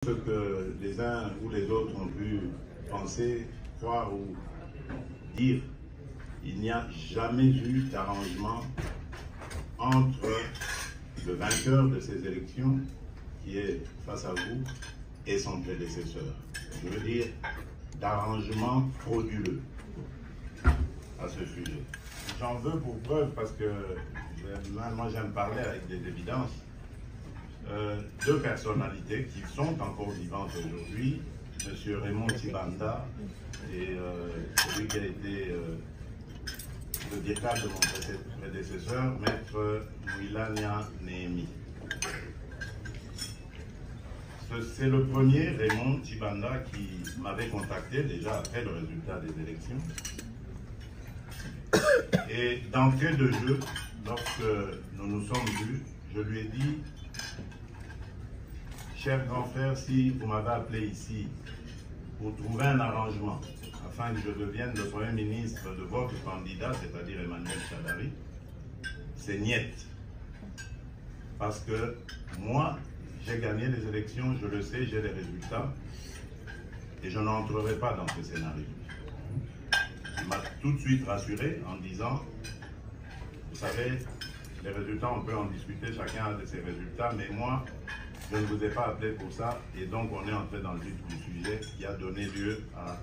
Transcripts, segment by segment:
Ce que les uns ou les autres ont pu penser, croire ou dire, il n'y a jamais eu d'arrangement entre le vainqueur de ces élections, qui est face à vous, et son prédécesseur. Je veux dire, d'arrangement frauduleux à ce sujet. J'en veux pour preuve parce que moi j'aime parler avec des évidences. Deux personnalités qui sont encore vivantes aujourd'hui, M. Raymond Tshibanda et celui qui a été le déclare de mon prédécesseur, Maître Mouilania Néhémi. C'est le premier, Raymond Tshibanda, qui m'avait contacté déjà après le résultat des élections. Et d'entrée de jeu, lorsque nous nous sommes vus, je lui ai dit: cher grand frère, si vous m'avez appelé ici pour trouver un arrangement afin que je devienne le Premier ministre de votre candidat, c'est-à-dire Emmanuel Shadary, c'est niet. Parce que moi, j'ai gagné les élections, je le sais, j'ai les résultats, et je n'entrerai pas dans ce scénario. Il m'a tout de suite rassuré en disant: vous savez, les résultats, on peut en discuter, chacun a ses résultats, mais moi, je ne vous ai pas appelé pour ça, et donc on est entré dans le vif du sujet qui a donné lieu à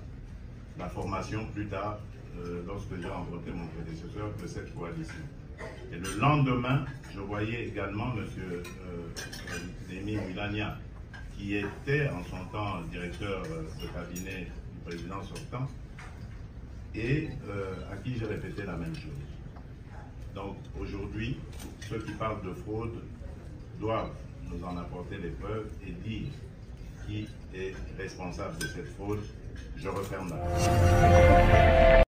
la formation plus tard, lorsque j'ai rencontré mon prédécesseur, de cette coalition. Et le lendemain, je voyais également M. Néhémi Mouilania, qui était en son temps directeur de cabinet du président sortant, et à qui j'ai répété la même chose. Donc aujourd'hui, ceux qui parlent de fraude doivent nous en apporter les preuves et dire qui est responsable de cette fraude. Je referme la parole.